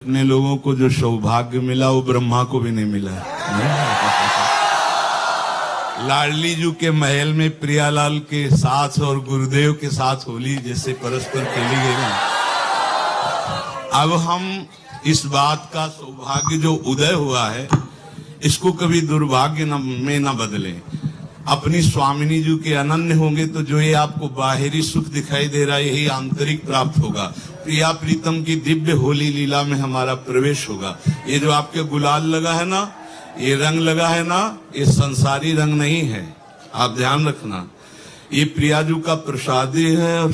अपने लोगों को जो सौभाग्य मिला वो ब्रह्मा को भी नहीं मिला लाडली जी के महल में प्रियालाल के साथ और गुरुदेव के साथ होली जैसे परस्पर खेली गई ना। अब हम इस बात का सौभाग्य जो उदय हुआ है इसको कभी दुर्भाग्य में न बदले। अपनी स्वामिनी जी के अनन्य होंगे तो जो ये आपको बाहरी सुख दिखाई दे रहा है यही आंतरिक प्राप्त होगा। प्रिया प्रीतम की दिव्य होली लीला में हमारा प्रवेश होगा। ये जो आपके गुलाल लगा है ना, ये रंग लगा है ना, ये संसारी रंग नहीं है, आप ध्यान रखना। ये प्रियाजू का प्रसादी है और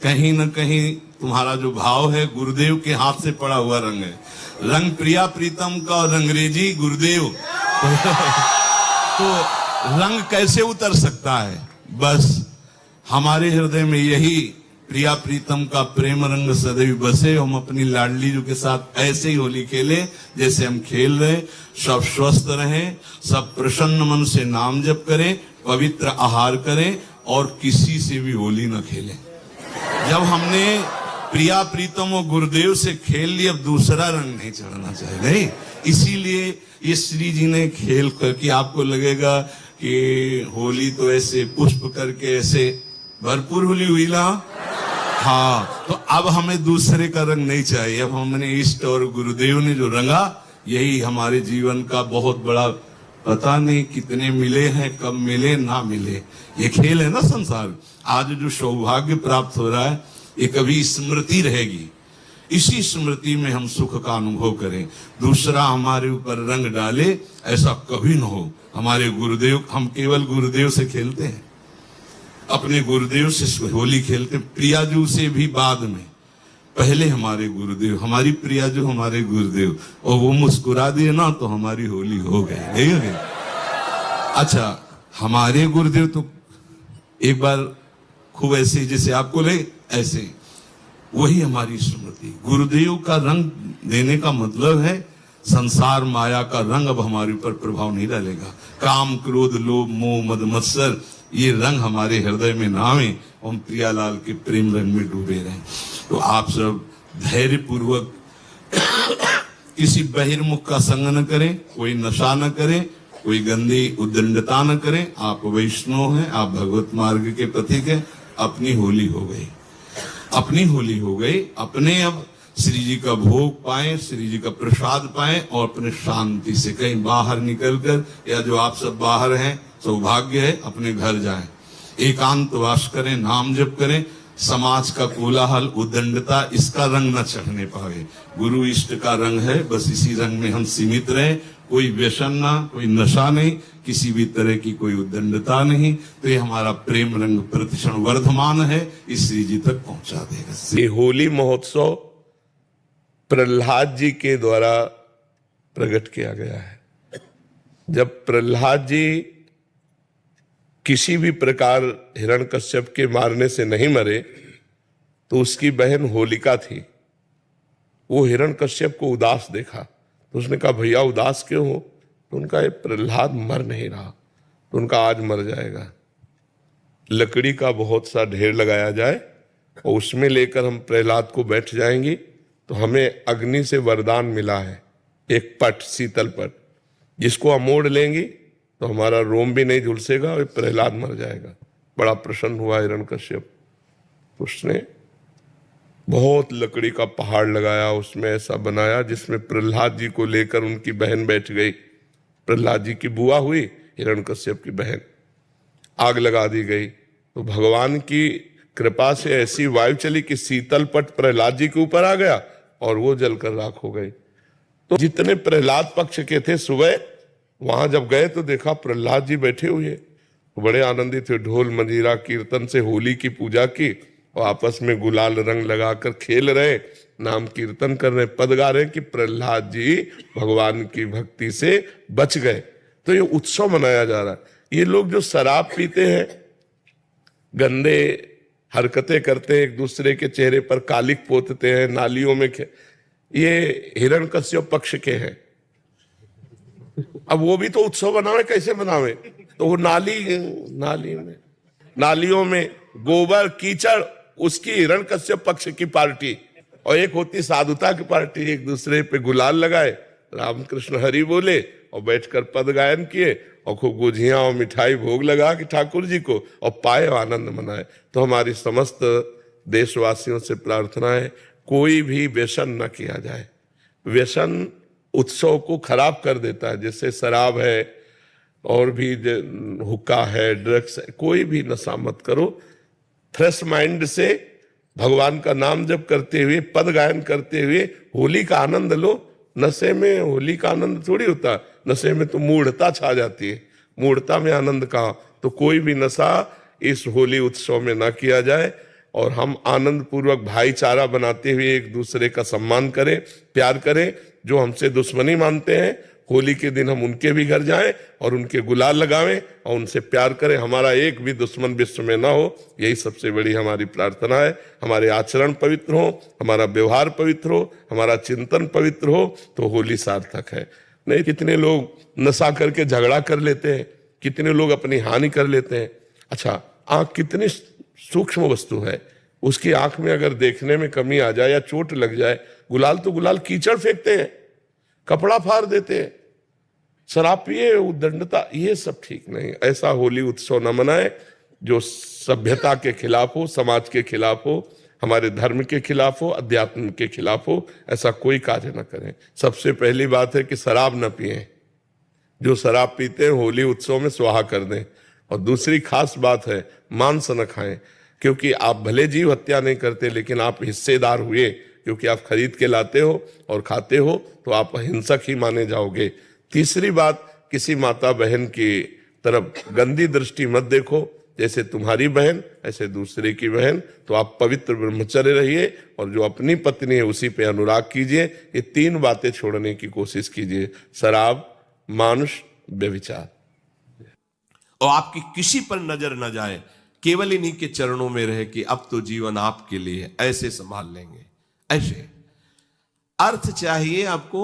कहीं न कहीं तुम्हारा जो भाव है गुरुदेव के हाथ से पड़ा हुआ रंग है। रंग प्रिया प्रीतम का और अंग्रेजी गुरुदेव तो रंग कैसे उतर सकता है? बस हमारे हृदय में यही प्रिया प्रीतम का प्रेम रंग सदैव बसे। हम अपनी लाडली जी के साथ ऐसे ही होली खेले जैसे हम खेल रहे। सब स्वस्थ रहें, सब प्रसन्न मन से नाम जप करें, पवित्र आहार करें और किसी से भी होली न खेलें। जब हमने प्रिया प्रीतम और गुरुदेव से खेल लिया, अब दूसरा रंग नहीं चढ़ना चाहिए। नहीं, इसीलिए ये श्री जी ने खेल करके आपको लगेगा कि होली तो ऐसे पुष्प करके ऐसे भरपूर होली हुई ना। हाँ, तो अब हमें दूसरे का रंग नहीं चाहिए। अब हमने इष्ट और गुरुदेव ने जो रंगा यही हमारे जीवन का बहुत बड़ा, पता नहीं कितने मिले हैं, कब मिले ना मिले, ये खेल है ना संसार। आज जो सौभाग्य प्राप्त हो रहा है ये कभी स्मृति रहेगी। इसी स्मृति में हम सुख का अनुभव करें, दूसरा हमारे ऊपर रंग डाले ऐसा कभी न हो। हमारे गुरुदेव, हम केवल गुरुदेव से खेलते हैं, अपने गुरुदेव से होली खेलते। प्रियाजू से भी बाद में, पहले हमारे गुरुदेव, हमारी प्रियाजू हमारे गुरुदेव, और वो मुस्कुरा दिए ना तो हमारी होली हो गई। अच्छा, हमारे गुरुदेव तो एक बार खूब ऐसे जैसे आपको ले ऐसे, वही हमारी स्मृति। गुरुदेव का रंग देने का मतलब है संसार माया का रंग अब हमारे ऊपर प्रभाव नहीं डालेगा। काम क्रोध लोभ मोह मद मत्सर ये रंग हमारे हृदय में ना आवे, हम प्रियालाल के प्रेम रंग में डूबे रहें। तो आप सब धैर्य पूर्वक किसी बहिर्मुख का संग न करें, कोई नशा न करें, कोई गंदी उद्दंडता न करें। आप वैष्णव हैं, आप भगवत मार्ग के पथिक हैं। अपनी होली हो गई, अपनी होली हो गई। अपने अब श्री जी का भोग पाएं, श्री जी का प्रसाद पाएं और अपने शांति से कहीं बाहर निकलकर, या जो आप सब बाहर हैं सौभाग्य है, अपने घर जाएं, एकांत वास करें, नाम जप करें। समाज का कोलाहल उद्दंडता इसका रंग न चढ़ने पावे। गुरु इष्ट का रंग है, बस इसी रंग में हम सीमित रहें। कोई व्यसन ना, कोई नशा नहीं, किसी भी तरह की कोई उद्दंडता नहीं। तो ये हमारा प्रेम रंग प्रतिक्षण वर्धमान है, इस श्री जी तक पहुंचा देगा। ये होली महोत्सव प्रहलाद जी के द्वारा प्रकट किया गया है। जब प्रहलाद जी किसी भी प्रकार हिरण्यकश्यप के मारने से नहीं मरे तो उसकी बहन होलिका थी। वो हिरण्यकश्यप को उदास देखा तो उसने कहा, भैया उदास क्यों हो? तो उनका ये प्रहलाद मर नहीं रहा, तो उनका आज मर जाएगा। लकड़ी का बहुत सा ढेर लगाया जाए और उसमें लेकर हम प्रहलाद को बैठ जाएंगे तो हमें अग्नि से वरदान मिला है, एक पट, शीतल पट, जिसको हम मोड़ लेंगे तो हमारा रोम भी नहीं झुलसेगा और प्रहलाद मर जाएगा। बड़ा प्रसन्न हुआ हिरण्यकश्यप। उसने बहुत लकड़ी का पहाड़ लगाया, उसमें ऐसा बनाया जिसमें प्रहलाद जी को लेकर उनकी बहन बैठ गई। प्रहलाद जी की बुआ हुई, हिरण्यकश्यप की बहन। आग लगा दी गई तो भगवान की कृपा से ऐसी वायु चली कि शीतल पट प्रहलाद जी के ऊपर आ गया और वो जलकर राख हो गई। तो जितने प्रहलाद पक्ष के थे सुबह वहां जब गए तो देखा प्रहलाद जी बैठे हुए, तो बड़े आनंदित थे। ढोल मंजीरा कीर्तन से होली की पूजा की और आपस में गुलाल रंग लगाकर खेल रहे, नाम कीर्तन कर रहे, पद गा रहे कि प्रहलाद जी भगवान की भक्ति से बच गए। तो ये उत्सव मनाया जा रहा है। ये लोग जो शराब पीते हैं, गंदे हरकतें करते हैं, एक दूसरे के चेहरे पर कालिक पोतते हैं, नालियों में ये हिरण्यकश्यप पक्ष के हैं। अब वो भी तो उत्सव बनावे, कैसे बनावे? तो वो नालियों में गोबर कीचड़, उसकी हिरण्यकश्यप पक्ष की पार्टी और एक होती साधुता की पार्टी, एक दूसरे पे गुलाल लगाए, रामकृष्ण हरि बोले और बैठकर पद गायन किए और खूब गुझियां और मिठाई भोग लगा कि ठाकुर जी को और पाए आनंद मनाए। तो हमारी समस्त देशवासियों से प्रार्थना है कोई भी व्यसन न किया जाए। व्यसन उत्सव को खराब कर देता है, जैसे शराब है और भी हुक्का है, ड्रग्स है, कोई भी नशा मत करो। फ्रेश माइंड से भगवान का नाम जप करते हुए, पद गायन करते हुए होली का आनंद लो। नशे में होली का आनंद थोड़ी होता, नशे में तो मूढ़ता छा जाती है, मूढ़ता में आनंद कहाँ। तो कोई भी नशा इस होली उत्सव में ना किया जाए और हम आनंद पूर्वक भाईचारा बनाते हुए एक दूसरे का सम्मान करें, प्यार करें। जो हमसे दुश्मनी मानते हैं, होली के दिन हम उनके भी घर जाएं और उनके गुलाल लगावें और उनसे प्यार करें। हमारा एक भी दुश्मन विश्व में ना हो, यही सबसे बड़ी हमारी प्रार्थना है। हमारे आचरण पवित्र हो, हमारा व्यवहार पवित्र हो, हमारा चिंतन पवित्र हो, तो होली सार्थक है। नहीं, कितने लोग नशा करके झगड़ा कर लेते हैं, कितने लोग अपनी हानि कर लेते हैं। अच्छा, आंख कितनी सूक्ष्म वस्तु है, उसकी आंख में अगर देखने में कमी आ जाए या चोट लग जाए, गुलाल तो गुलाल कीचड़ फेंकते हैं, कपड़ा फाड़ देते हैं, शराब पिए, उद्दंडता, ये सब ठीक नहीं। ऐसा होली उत्सव न मनाए जो सभ्यता के खिलाफ हो, समाज के खिलाफ हो, हमारे धर्म के खिलाफ हो, अध्यात्म के खिलाफ हो। ऐसा कोई कार्य न करें। सबसे पहली बात है कि शराब न पिए, जो शराब पीते हैं होली उत्सव में स्वाहा कर दें। और दूसरी खास बात है, मांस न खाएं, क्योंकि आप भले जीव हत्या नहीं करते लेकिन आप हिस्सेदार हुए, क्योंकि आप खरीद के लाते हो और खाते हो, तो आप हिंसक ही माने जाओगे। तीसरी बात, किसी माता बहन की तरफ गंदी दृष्टि मत देखो, जैसे तुम्हारी बहन ऐसे दूसरे की बहन। तो आप पवित्र ब्रह्मचर्य रहिए और जो अपनी पत्नी है उसी पे अनुराग कीजिए। ये तीन बातें छोड़ने की कोशिश कीजिए, शराब, मांस, व्यभिचार। और आपकी किसी पर नजर न जाए, केवल इन्हीं के चरणों में रहे कि अब तो जीवन आपके लिए, ऐसे संभाल लेंगे। ऐसे अर्थ चाहिए आपको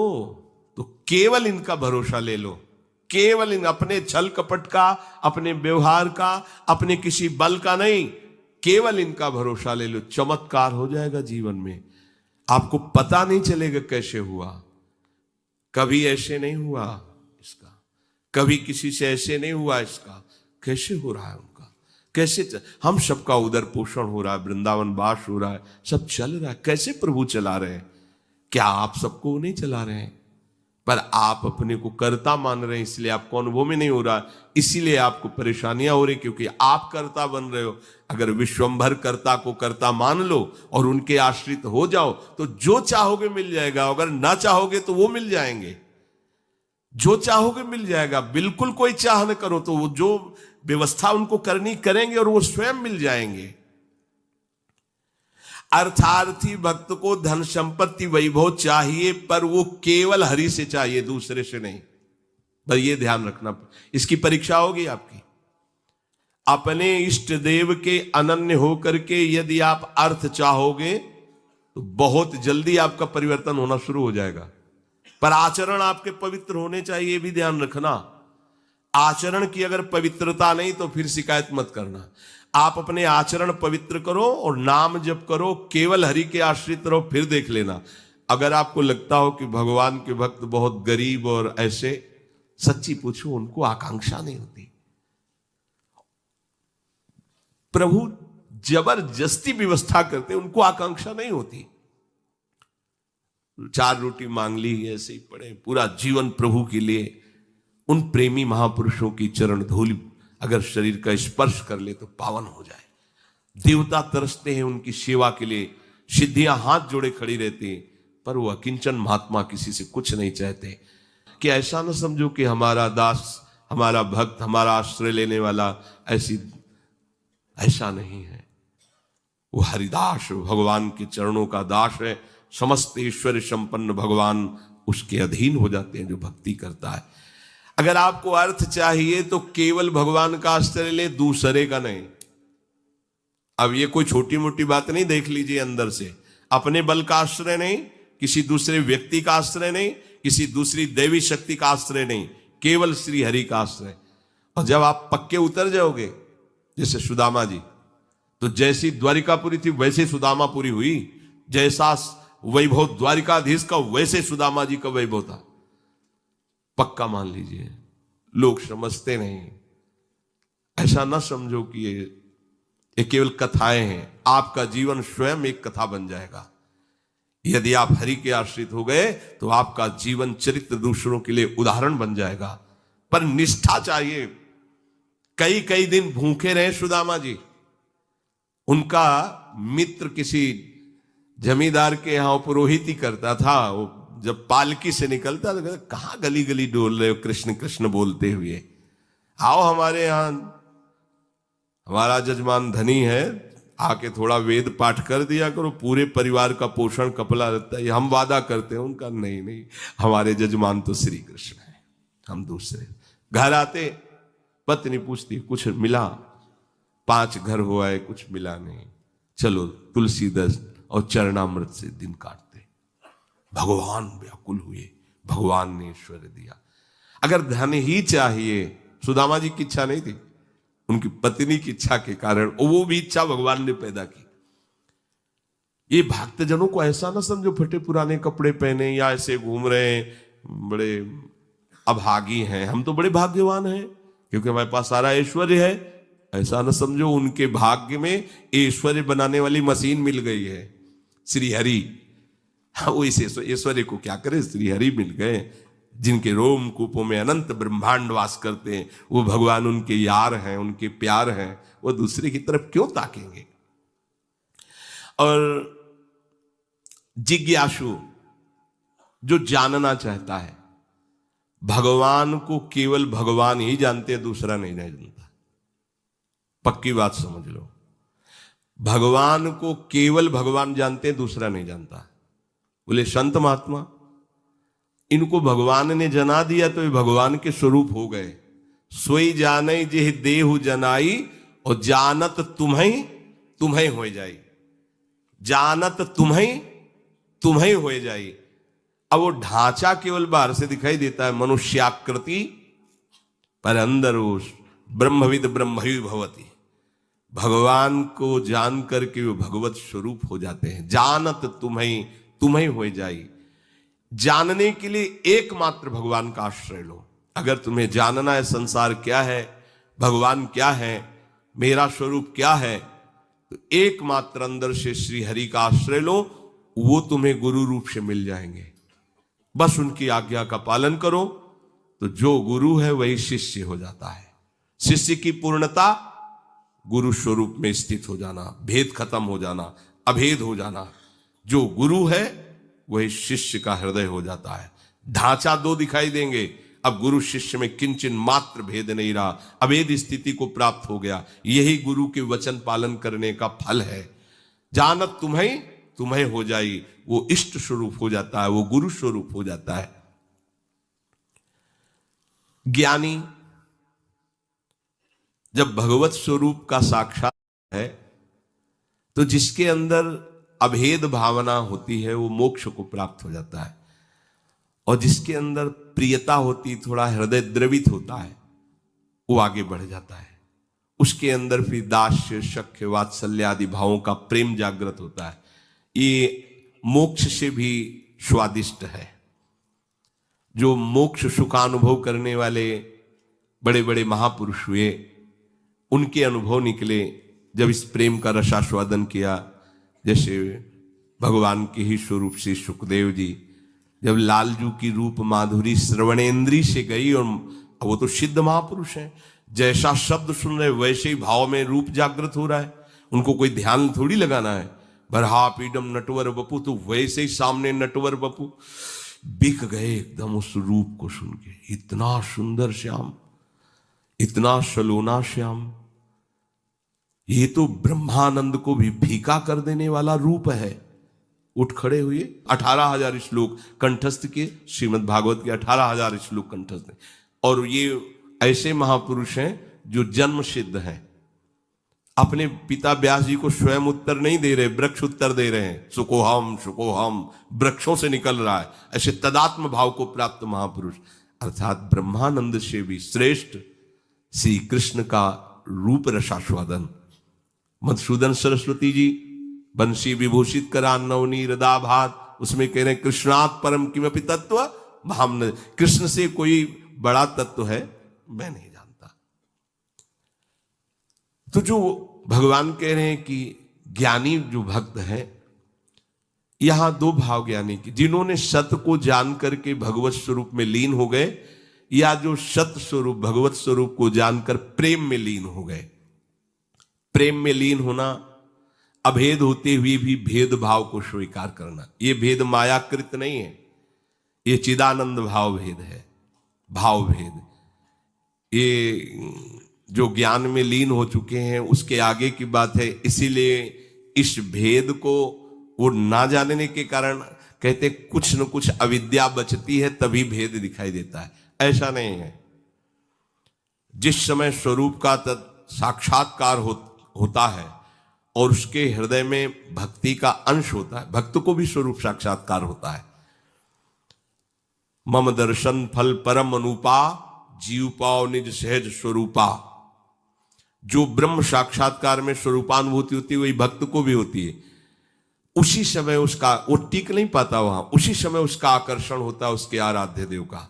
तो केवल इनका भरोसा ले लो, केवल इन अपने छल कपट का, अपने व्यवहार का, अपने किसी बल का नहीं, केवल इनका भरोसा ले लो। चमत्कार हो जाएगा जीवन में, आपको पता नहीं चलेगा कैसे हुआ। कभी ऐसे नहीं हुआ इसका, कभी किसी से ऐसे नहीं हुआ इसका, कैसे हो रहा है उनका, कैसे हम सबका उदर पोषण हो रहा है, वृंदावन वास हो रहा है, सब चल रहा है। कैसे प्रभु चला रहे हैं? क्या आप सबको नहीं चला रहे हैं? पर आप अपने को कर्ता मान रहे हैं, इसलिए आपको अनुभव में नहीं हो रहा, इसीलिए आपको परेशानियां हो रही, क्योंकि आप कर्ता बन रहे हो। अगर विश्वंभर कर्ता को कर्ता मान लो और उनके आश्रित हो जाओ तो जो चाहोगे मिल जाएगा, अगर ना चाहोगे तो वो मिल जाएंगे। जो चाहोगे मिल जाएगा, बिल्कुल कोई चाह न करो तो वो जो व्यवस्था उनको करनी करेंगे और वो स्वयं मिल जाएंगे। अर्थार्थी भक्त को धन संपत्ति वैभव चाहिए, पर वो केवल हरि से चाहिए, दूसरे से नहीं। पर ये ध्यान रखना, इसकी परीक्षा होगी आपकी। अपने इष्ट देव के अनन्य होकर के यदि आप अर्थ चाहोगे तो बहुत जल्दी आपका परिवर्तन होना शुरू हो जाएगा। पर आचरण आपके पवित्र होने चाहिए, ये भी ध्यान रखना। आचरण की अगर पवित्रता नहीं तो फिर शिकायत मत करना। आप अपने आचरण पवित्र करो और नाम जप करो, केवल हरि के आश्रित रहो, फिर देख लेना। अगर आपको लगता हो कि भगवान के भक्त बहुत गरीब और ऐसे, सच्ची पूछो, उनको आकांक्षा नहीं होती। प्रभु जबरदस्ती व्यवस्था करते, उनको आकांक्षा नहीं होती। 4 रोटी मांग ली, ऐसे ही पड़े, पूरा जीवन प्रभु के लिए। उन प्रेमी महापुरुषों की चरण धूल अगर शरीर का स्पर्श कर ले तो पावन हो जाए। देवता तरसते हैं उनकी सेवा के लिए, सिद्धियां हाथ जोड़े खड़ी रहती हैं, पर वो अकिंचन महात्मा किसी से कुछ नहीं चाहते। कि ऐसा ना समझो कि हमारा दास, हमारा भक्त, हमारा आश्रय लेने वाला ऐसा नहीं है। वो हरिदास, भगवान के चरणों का दास है। समस्त ऐश्वर्य संपन्न भगवान उसके अधीन हो जाते हैं जो भक्ति करता है। अगर आपको अर्थ चाहिए तो केवल भगवान का आश्रय ले, दूसरे का नहीं। अब ये कोई छोटी मोटी बात नहीं, देख लीजिए अंदर से। अपने बल का आश्रय नहीं, किसी दूसरे व्यक्ति का आश्रय नहीं, किसी दूसरी देवी शक्ति का आश्रय नहीं, केवल श्री हरि का आश्रय। और जब आप पक्के उतर जाओगे, जैसे सुदामा जी, तो जैसी द्वारिकापुरी थी वैसे सुदामापुरी हुई। जैसा वैभव द्वारिकाधीश का वैसे सुदामा जी का वैभव था। पक्का मान लीजिए, लोग समझते नहीं। ऐसा ना समझो कि ये केवल कथाएं हैं। आपका जीवन स्वयं एक कथा बन जाएगा। यदि आप हरि के आश्रित हो गए तो आपका जीवन चरित्र दूसरों के लिए उदाहरण बन जाएगा। पर निष्ठा चाहिए। कई कई दिन भूखे रहे सुदामा जी। उनका मित्र किसी जमींदार के यहां पुरोहित ही करता था। वो जब पालकी से निकलता तो कहता, कहां गली गली डोल रहे हो कृष्ण कृष्ण बोलते हुए, आओ हमारे यहां, हमारा जजमान धनी है, आके थोड़ा वेद पाठ कर दिया करो, पूरे परिवार का पोषण कपला रहता है। हम वादा करते हैं। उनका नहीं नहीं, हमारे जजमान तो श्री कृष्ण है, हम दूसरे। घर आते पत्नी पूछती कुछ मिला, 5 घर हुआ है, कुछ मिला नहीं, चलो तुलसी दस और चरणामृत से दिन काटते। भगवान व्याकुल हुए, भगवान ने ऐश्वर्य दिया। अगर धन ही चाहिए, सुदामा जी की इच्छा नहीं थी, उनकी पत्नी की इच्छा के कारण वो भी इच्छा भगवान ने पैदा की। ये भक्तजनों को ऐसा ना समझो फटे पुराने कपड़े पहने या ऐसे घूम रहे हैं, बड़े अभागी हैं। हम तो बड़े भाग्यवान हैं क्योंकि हमारे पास सारा ऐश्वर्य है। ऐसा ना समझो उनके भाग्य में ऐश्वर्य बनाने वाली मशीन मिल गई है, श्री हरि। वो इस ऐश्वर्य को क्या करे, श्री हरि मिल गए, जिनके रोम कूपों में अनंत ब्रह्मांड वास करते हैं। वो भगवान उनके यार हैं, उनके प्यार हैं। वो दूसरे की तरफ क्यों ताकेंगे। और जिज्ञासु जो जानना चाहता है, भगवान को केवल भगवान ही जानते हैं, दूसरा नहीं जानता। पक्की बात समझ लो, भगवान को केवल भगवान जानते हैं, दूसरा नहीं जानता। बोले संत महात्मा, इनको भगवान ने जना दिया तो ये भगवान के स्वरूप हो गए। सोई जाने जेह देहु जनाई और जानत तुम्हें तुम्हें हो जाई, जानत तुम्हें तुम्हें हो जाई। अब वो ढांचा केवल बाहर से दिखाई देता है, मनुष्याकृति, पर अंदर वो ब्रह्मविद ब्रह्मवि भवति। भगवान को जान करके वो भगवत स्वरूप हो जाते हैं। जानत तुम्हें तुम्हें हो जाई। जानने के लिए एकमात्र भगवान का आश्रय लो। अगर तुम्हें जानना है संसार क्या है, भगवान क्या है, मेरा स्वरूप क्या है, तो एकमात्र अंदर से श्री हरि का आश्रय लो। वो तुम्हें गुरु रूप से मिल जाएंगे। बस उनकी आज्ञा का पालन करो तो जो गुरु है वही शिष्य हो जाता है। शिष्य की पूर्णता गुरु स्वरूप में स्थित हो जाना, भेद खत्म हो जाना, अभेद हो जाना। जो गुरु है वही शिष्य का हृदय हो जाता है। ढांचा 2 दिखाई देंगे, अब गुरु शिष्य में किंचन मात्र भेद नहीं रहा, अभेद स्थिति को प्राप्त हो गया। यही गुरु के वचन पालन करने का फल है। जानत तुम्हें तुम्हें हो जाई, वो इष्ट स्वरूप हो जाता है, वो गुरु स्वरूप हो जाता है। ज्ञानी जब भगवत स्वरूप का साक्षात है तो जिसके अंदर अभेद भावना होती है वो मोक्ष को प्राप्त हो जाता है। और जिसके अंदर प्रियता होती, थोड़ा हृदय द्रवित होता है, वो आगे बढ़ जाता है। उसके अंदर फिर दास्य शक्य वात्सल्य आदि भावों का प्रेम जागृत होता है। ये मोक्ष से भी स्वादिष्ट है। जो मोक्ष सुखानुभव करने वाले बड़े बड़े महापुरुष हुए, उनके अनुभव निकले जब इस प्रेम का रसास्वादन किया। जैसे भगवान के ही स्वरूप से सुखदेव जी, जब लालजू की रूप माधुरी श्रवणेन्द्री से गई, और वो तो सिद्ध महापुरुष हैं, जैसा शब्द सुन रहे वैसे ही भाव में रूप जागृत हो रहा है। उनको कोई ध्यान थोड़ी लगाना है। बरहा पीडम नटवर बपू, तो वैसे ही सामने नटवर बपू बिक गए एकदम उस रूप को सुन के। इतना सुंदर श्याम, इतना सलोना श्याम, ये तो ब्रह्मानंद को भी फीका कर देने वाला रूप है। उठ खड़े हुए, 18,000 श्लोक कंठस्थ किए, श्रीमद् भागवत के 18,000 श्लोक कंठस्थ। और ये ऐसे महापुरुष हैं जो जन्म सिद्ध हैं। अपने पिता व्यास जी को स्वयं उत्तर नहीं दे रहे, वृक्ष उत्तर दे रहे हैं। सुकोहम सुकोहम, वृक्षों से निकल रहा है। ऐसे तदात्म भाव को प्राप्त महापुरुष, अर्थात ब्रह्मानंद से भी श्रेष्ठ श्री कृष्ण का रूप रसास्वादन। मधुसूदन सरस्वती जी बंसी विभूषित करा नवनी हृदाभात, उसमें कह रहे हैं कृष्णात् परम किमपि तत्व भाम न, कृष्ण से कोई बड़ा तत्व है मैं नहीं जानता। तो जो भगवान कह रहे हैं कि ज्ञानी जो भक्त है, यहां दो भाव ज्ञानी की, जिन्होंने सत को जान करके भगवत स्वरूप में लीन हो गए, या जो सत स्वरूप भगवत स्वरूप को जानकर प्रेम में लीन हो गए। प्रेम में लीन होना, अभेद होते हुए भी भेदभाव को स्वीकार करना, यह भेद मायाकृत नहीं है, यह चिदानंद भाव भेद है, भाव भेद। ये जो ज्ञान में लीन हो चुके हैं उसके आगे की बात है। इसीलिए इस भेद को वो ना जानने के कारण कहते कुछ न कुछ अविद्या बचती है तभी भेद दिखाई देता है, ऐसा नहीं है। जिस समय स्वरूप का साक्षात्कार होता है और उसके हृदय में भक्ति का अंश होता है, भक्त को भी स्वरूप साक्षात्कार होता है। मम दर्शन फल परम अनुपा, जीव पाओ निज सहज स्वरूपा। जो ब्रह्म साक्षात्कार में स्वरूपानुभूति होती है वही भक्त को भी होती है। उसी समय उसका, वो टिक नहीं पाता वहां, उसी समय उसका आकर्षण होता है उसके आराध्य देव का,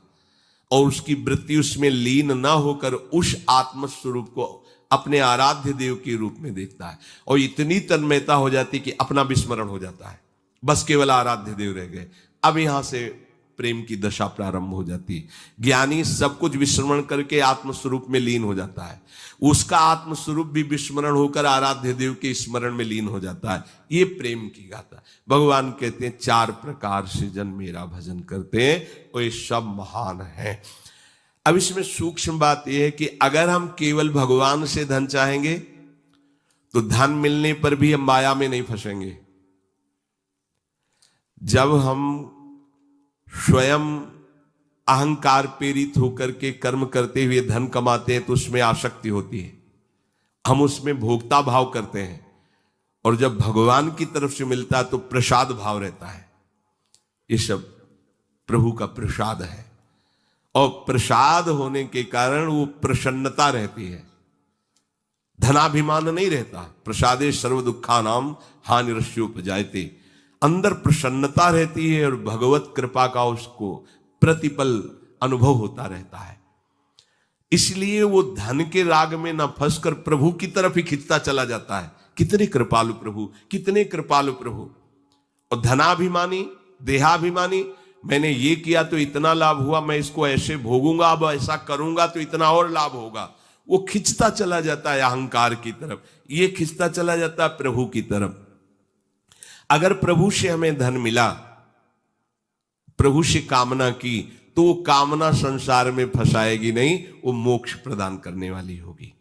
और उसकी वृत्ति उसमें लीन ना होकर उस आत्म स्वरूप को अपने आराध्य देव के रूप में देखता है, और इतनी तन्मयता हो जाती कि अपना विस्मरण हो जाता है, बस केवल आराध्य देव रह गए। अब यहां से प्रेम की दशा प्रारंभ हो जाती है। ज्ञानी सब कुछ विस्मरण करके आत्मस्वरूप में लीन हो जाता है, उसका आत्मस्वरूप भी विस्मरण होकर आराध्य देव के स्मरण में लीन हो जाता है। ये प्रेम की गाथा। भगवान कहते हैं 4 प्रकार से जन मेरा भजन करते हैं वो ये सब महान है। अब इसमें सूक्ष्म बात यह है कि अगर हम केवल भगवान से धन चाहेंगे तो धन मिलने पर भी हम माया में नहीं फंसेंगे। जब हम स्वयं अहंकार प्रेरित होकर के कर्म करते हुए धन कमाते हैं तो उसमें आसक्ति होती है, हम उसमें भोक्ता भाव करते हैं, और जब भगवान की तरफ से मिलता है तो प्रसाद भाव रहता है। ये सब प्रभु का प्रसाद है, और प्रसाद होने के कारण वो प्रसन्नता रहती है, धनाभिमान नहीं रहता। प्रसादे सर्व दुखा नाम हानिरस्योपजायते, अंदर प्रसन्नता रहती है और भगवत कृपा का उसको प्रतिपल अनुभव होता रहता है। इसलिए वो धन के राग में ना फंसकर प्रभु की तरफ ही खिंचता चला जाता है। कितने कृपालु प्रभु, कितने कृपालु प्रभु। और धनाभिमानी, देहाभिमानी, मैंने ये किया तो इतना लाभ हुआ, मैं इसको ऐसे भोगूंगा, अब ऐसा करूंगा तो इतना और लाभ होगा, वो खिंचता चला जाता है अहंकार की तरफ, ये खिंचता चला जाता है प्रभु की तरफ। अगर प्रभु से हमें धन मिला, प्रभु से कामना की, तो वो कामना संसार में फंसाएगी नहीं, वो मोक्ष प्रदान करने वाली होगी।